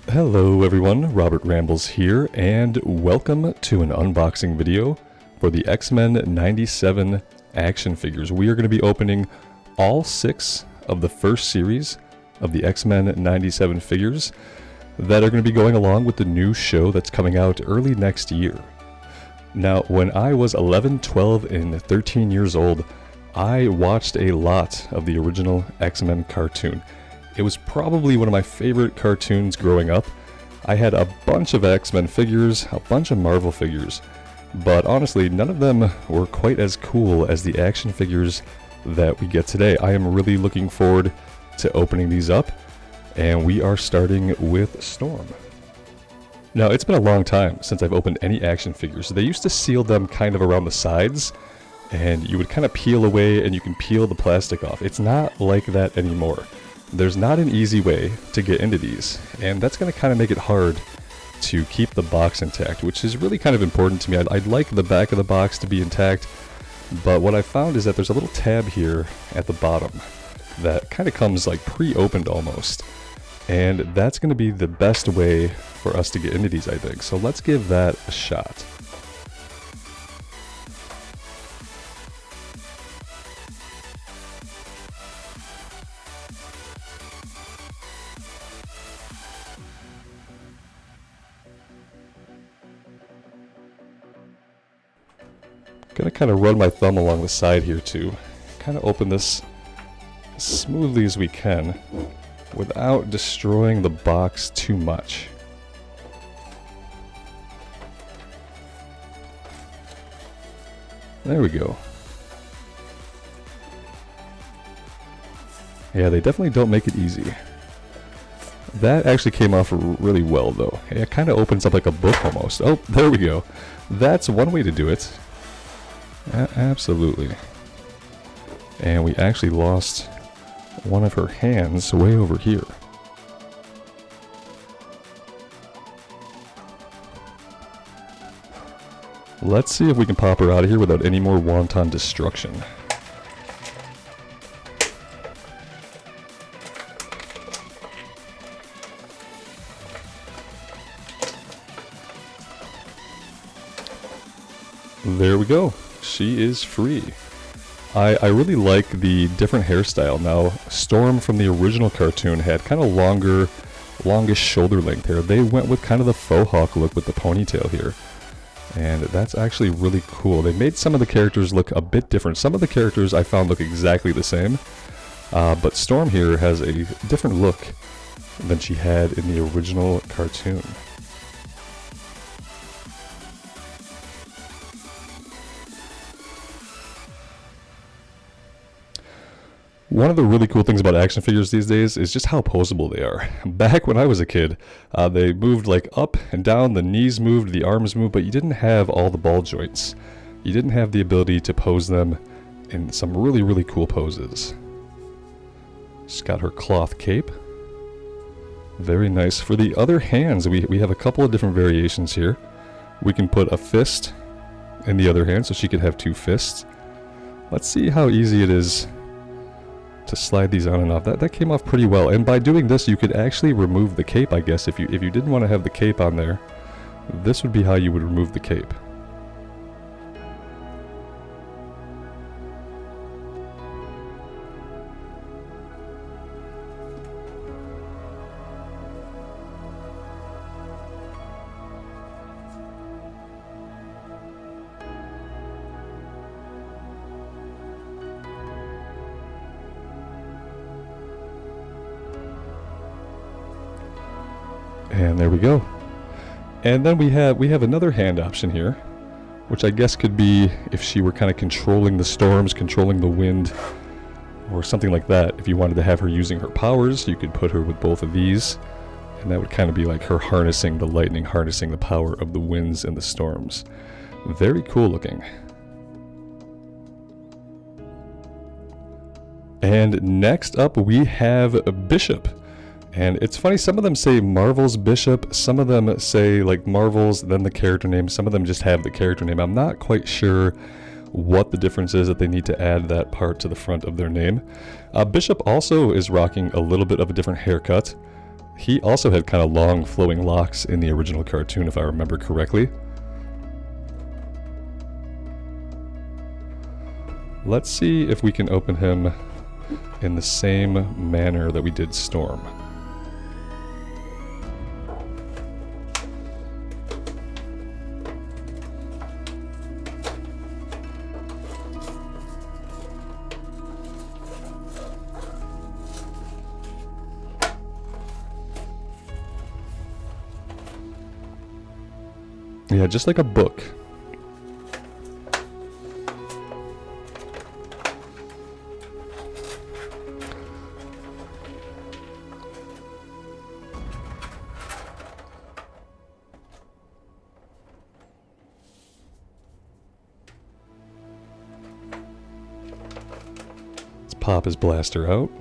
Hello everyone, Robert Rambles here, and welcome to an unboxing video for the X-Men 97 action figures. We are going to be opening all 6 of the first series of the X-Men 97 figures that are going to be going along with the new show that's coming out early next year. Now, when I was 11, 12, and 13 years old, I watched a lot of the original X-Men cartoon. It was probably one of my favorite cartoons growing up. I had a bunch of X-Men figures, a bunch of Marvel figures, but honestly, none of them were quite as cool as the action figures that we get today. I am really looking forward to opening these up, and we are starting with Storm. Now, it's been a long time since I've opened any action figures. They used to seal them kind of around the sides, and you would kind of peel away and you can peel the plastic off. It's not like that anymore. There's not an easy way to get into these, and that's going to kind of make it hard to keep the box intact, which is really kind of important to me. I'd like the back of the box to be intact, but what I found is that there's a little tab here at the bottom that kind of comes like pre-opened almost, and that's going to be the best way for us to get into these, I think. So let's give that a shot. Gonna kind of run my thumb along the side here to kind of open this as smoothly as we can without destroying the box too much. There we go. Yeah, they definitely don't make it easy. That actually came off really well though. It kind of opens up like a book almost. Oh, there we go. That's one way to do it. Absolutely. And we actually lost one of her hands way over here. Let's see if we can pop her out of here without any more wanton destruction. There we go. She is free. I really like the different hairstyle. Now, Storm from the original cartoon had kind of longish shoulder length hair. They went with kind of the faux hawk look with the ponytail here. And that's actually really cool. They made some of the characters look a bit different. Some of the characters I found look exactly the same. But Storm here has a different look than she had in the original cartoon. One of the really cool things about action figures these days is just how poseable they are. Back when I was a kid, they moved like up and down, the knees moved, the arms moved, but you didn't have all the ball joints. You didn't have the ability to pose them in some really, really cool poses. She's got her cloth cape. Very nice. For the other hands, we have a couple of different variations here. We can put a fist in the other hand, so she could have 2 fists. Let's see how easy it is to slide these on and off. That came off pretty well, and by doing this you could actually remove the cape, I guess. If you didn't want to have the cape on there, this would be how you would remove the cape. And there we go. And then we have another hand option here, which I guess could be if she were kind of controlling the storms, controlling the wind, or something like that. If you wanted to have her using her powers, you could put her with both of these, and that would kind of be like her harnessing the lightning, harnessing the power of the winds and the storms. Very cool looking. And next up we have Bishop. And it's funny, some of them say Marvel's Bishop, some of them say like Marvel's, then the character name, some of them just have the character name. I'm not quite sure what the difference is that they need to add that part to the front of their name. Bishop also is rocking a little bit of a different haircut. He also had kind of long flowing locks in the original cartoon, if I remember correctly. Let's see if we can open him in the same manner that we did Storm. Yeah, just like a book. Let's pop his blaster out.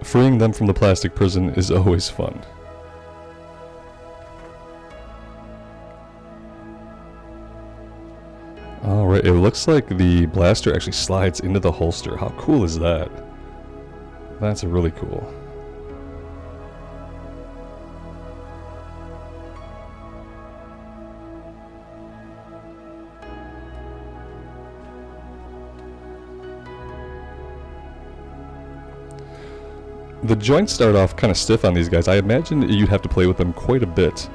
Freeing them from the plastic prison is always fun. Alright, it looks like the blaster actually slides into the holster. How cool is that? That's really cool. The joints start off kind of stiff on these guys. I imagine you'd have to play with them quite a bit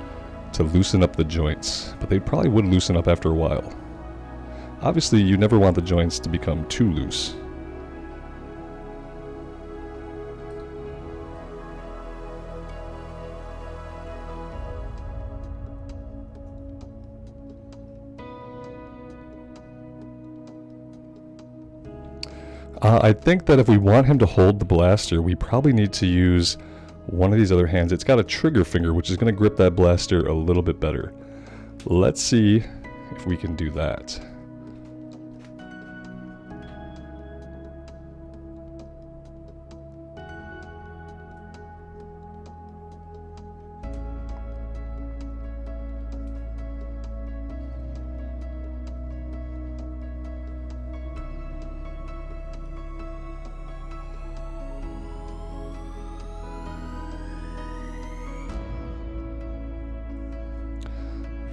to loosen up the joints, but they probably would loosen up after a while. Obviously, you never want the joints to become too loose. I think that if we want him to hold the blaster, we probably need to use one of these other hands. It's got a trigger finger, which is going to grip that blaster a little bit better. Let's see if we can do that.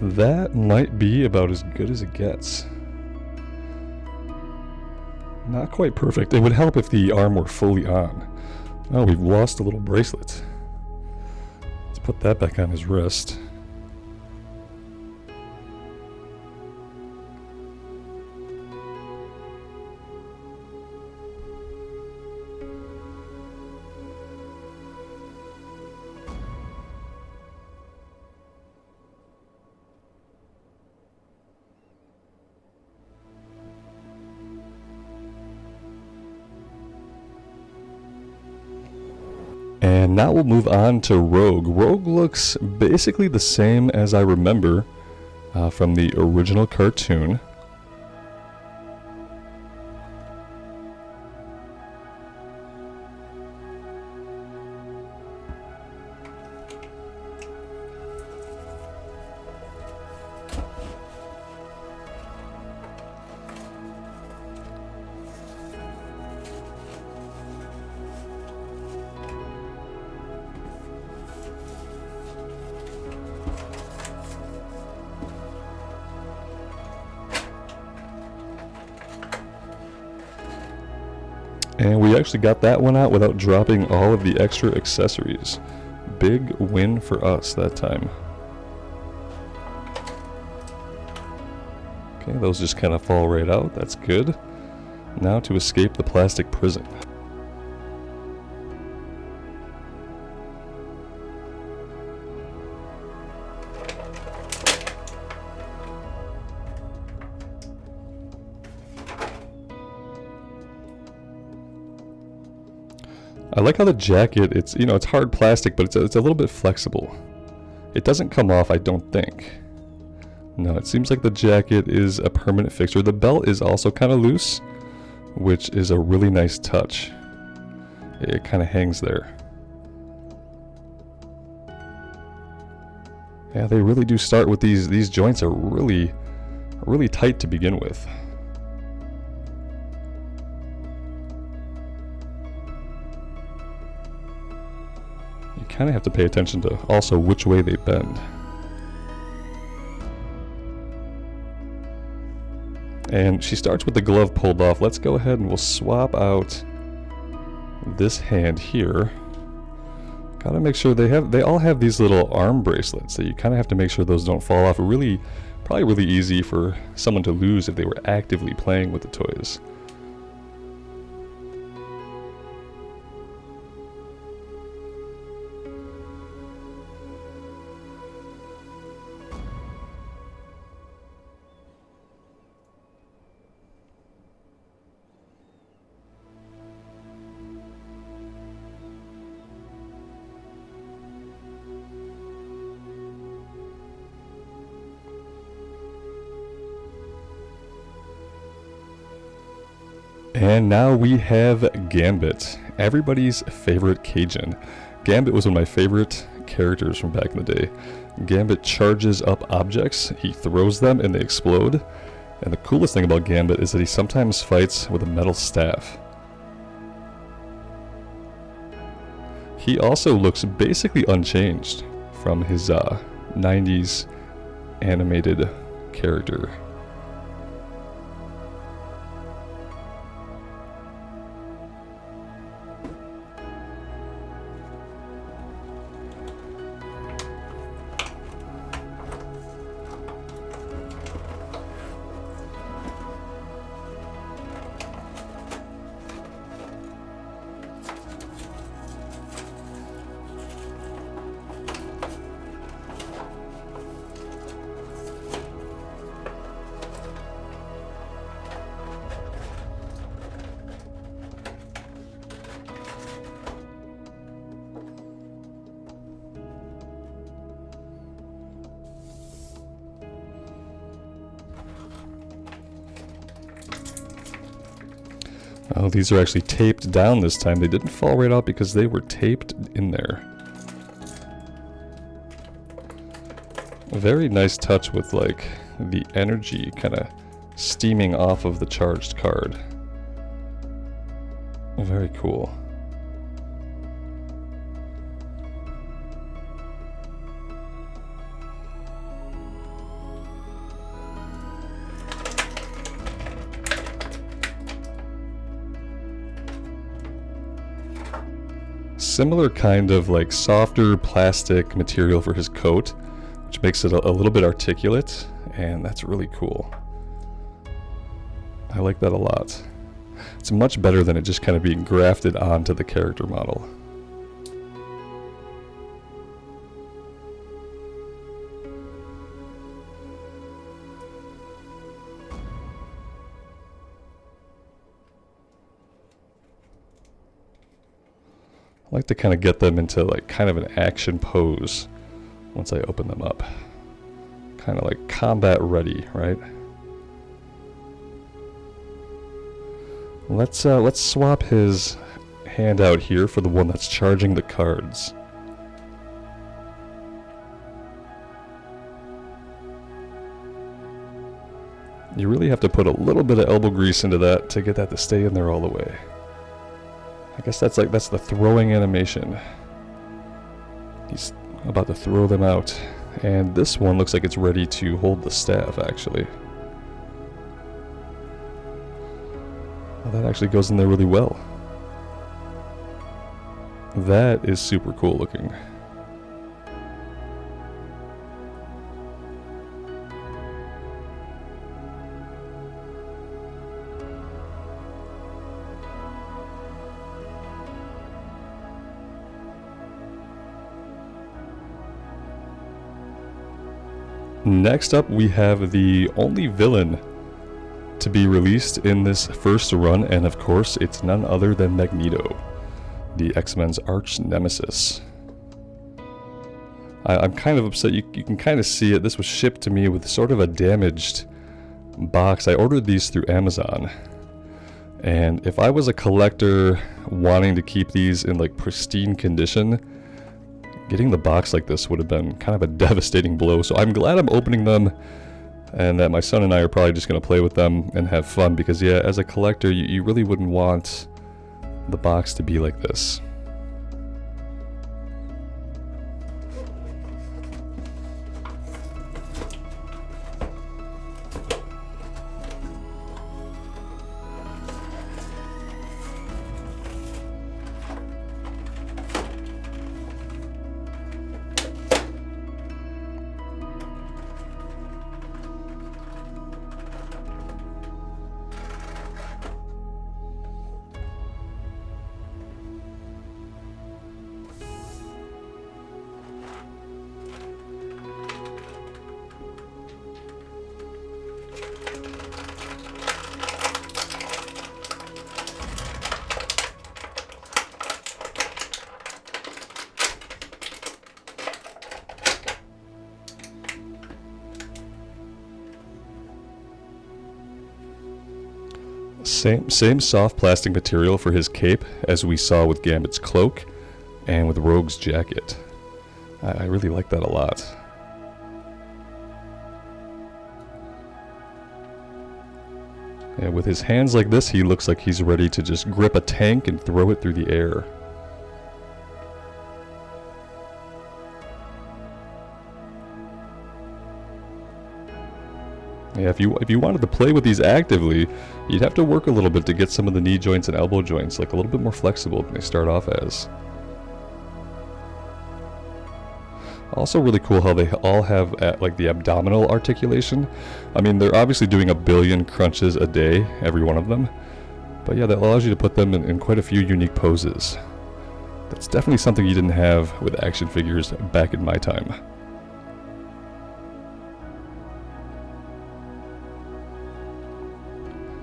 That might be about as good as it gets. Not quite perfect. It would help if the arm were fully on. Oh, we've lost a little bracelet. Let's put that back on his wrist. And now we'll move on to Rogue. Rogue looks basically the same as I remember from the original cartoon. And we actually got that one out without dropping all of the extra accessories. Big win for us that time. Okay, those just kind of fall right out. That's good. Now to escape the plastic prison. I like how the jacket, it's hard plastic, but it's a little bit flexible. It doesn't come off, I don't think. No, it seems like the jacket is a permanent fixture. The belt is also kind of loose, which is a really nice touch. it kind of hangs there. Yeah, they really do start with these joints are really tight to begin with. You kind of have to pay attention to also which way they bend. And she starts with the glove pulled off. Let's go ahead and we'll swap out this hand here. Gotta make sure they all have these little arm bracelets, so you kind of have to make sure those don't fall off. Probably really easy for someone to lose if they were actively playing with the toys. And now we have Gambit, everybody's favorite Cajun. Gambit was one of my favorite characters from back in the day. Gambit charges up objects, he throws them and they explode. And the coolest thing about Gambit is that he sometimes fights with a metal staff. He also looks basically unchanged from his 90s animated character. Oh, these are actually taped down this time. They didn't fall right out because they were taped in there. A very nice touch with like the energy kind of steaming off of the charged card. Very cool. Similar kind of like softer plastic material for his coat, which makes it a little bit articulate, and that's really cool. I like that a lot. It's much better than it just kind of being grafted onto the character model. I like to kind of get them into like kind of an action pose once I open them up. Kind of like combat ready, right? Let's swap his hand out here for the one that's charging the cards. You really have to put a little bit of elbow grease into that to get that to stay in there all the way. I guess that's the throwing animation. He's about to throw them out. And this one looks like it's ready to hold the staff, actually. Well, that actually goes in there really well. That is super cool looking. Next up, we have the only villain to be released in this first run, and of course, it's none other than Magneto, the X-Men's arch nemesis. I'm kind of upset. You can kind of see it. This was shipped to me with sort of a damaged box. I ordered these through Amazon, And if I was a collector wanting to keep these in like pristine condition, getting the box like this would have been kind of a devastating blow. So I'm glad I'm opening them, and that my son and I are probably just going to play with them and have fun, because yeah, as a collector, you really wouldn't want the box to be like this. Same soft plastic material for his cape as we saw with Gambit's cloak and with Rogue's jacket. I really like that a lot. And with his hands like this, he looks like he's ready to just grip a tank and throw it through the air. Yeah, if you wanted to play with these actively, you'd have to work a little bit to get some of the knee joints and elbow joints like a little bit more flexible than they start off as. Also really cool how they all have like the abdominal articulation. I mean, they're obviously doing a billion crunches a day, every one of them. But yeah, that allows you to put them in quite a few unique poses. That's definitely something you didn't have with action figures back in my time.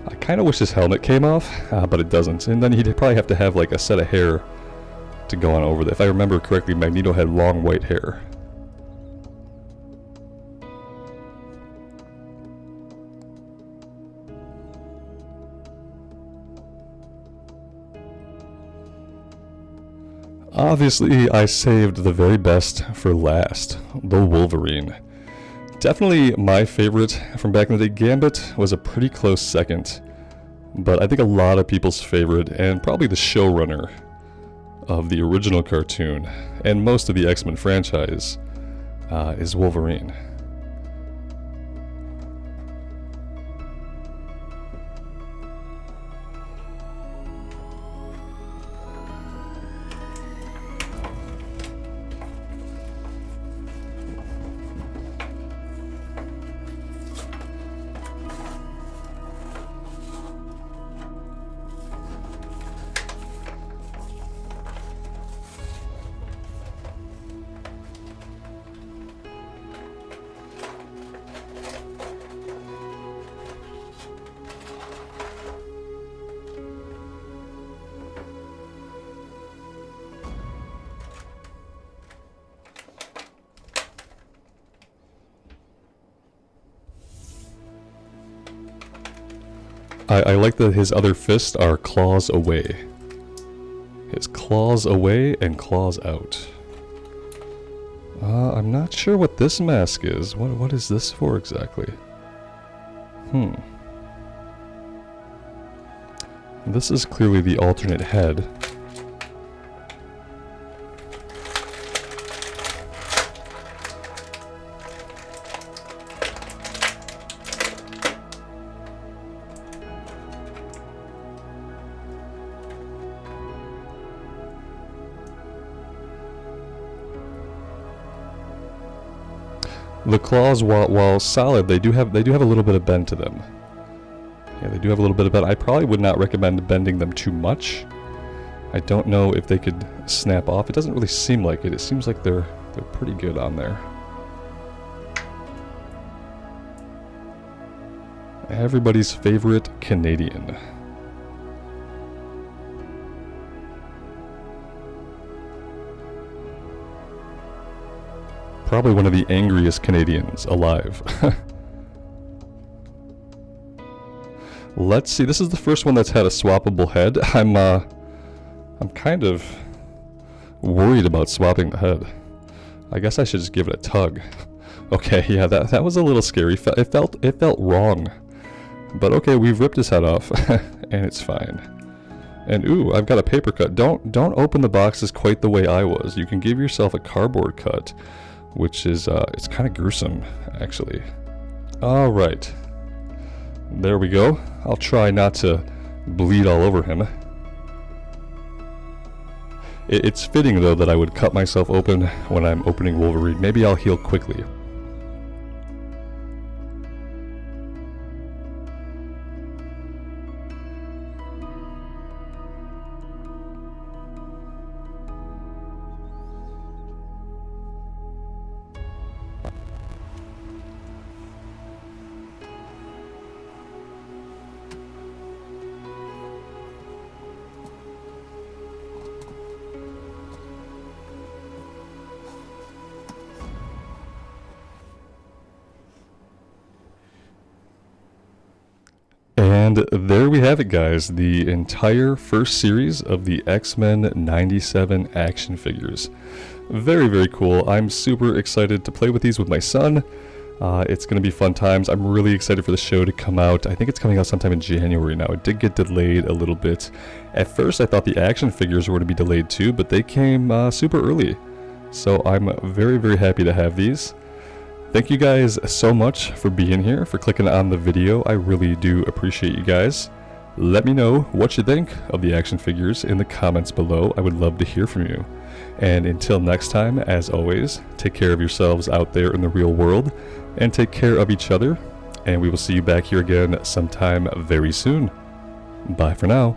I kind of wish his helmet came off, but it doesn't. And then he'd probably have to have like a set of hair to go on over that. If I remember correctly, Magneto had long white hair. Obviously, I saved the very best for last, the Wolverine. Definitely my favorite from back in the day. Gambit was a pretty close second, but I think a lot of people's favorite, and probably the showrunner of the original cartoon and most of the X-Men franchise, is Wolverine. I like that his other fists are claws away. His claws away and claws out. I'm not sure what this mask is. What is this for exactly? This is clearly the alternate head. The claws, while solid, they do have a little bit of bend to them. Yeah, they do have a little bit of bend. I probably would not recommend bending them too much. I don't know if they could snap off. It doesn't really seem like it. It seems like they're pretty good on there. Everybody's favorite Canadian. Probably one of the angriest Canadians alive. Let's see. This is the first one that's had a swappable head. I'm kind of worried about swapping the head. I guess I should just give it a tug. Okay, yeah, that was a little scary. It felt wrong. But okay, we've ripped his head off, and it's fine. And ooh, I've got a paper cut. Don't open the boxes quite the way I was. You can give yourself a cardboard cut, which is it's kind of gruesome, actually. All right, there we go. I'll try not to bleed all over him. It's fitting though that I would cut myself open when I'm opening Wolverine. Maybe I'll heal quickly. And there we have it, guys, the entire first series of the X-Men 97 action figures. Very, very cool. I'm super excited to play with these with my son. It's going to be fun times. I'm really excited for the show to come out. I think it's coming out sometime in January now. It did get delayed a little bit. At first I thought the action figures were to be delayed too, but they came super early. So I'm very, very happy to have these. Thank you guys so much for being here, for clicking on the video. I really do appreciate you guys. Let me know what you think of the action figures in the comments below. I would love to hear from you. And until next time, as always, take care of yourselves out there in the real world, and take care of each other. And we will see you back here again sometime very soon. Bye for now.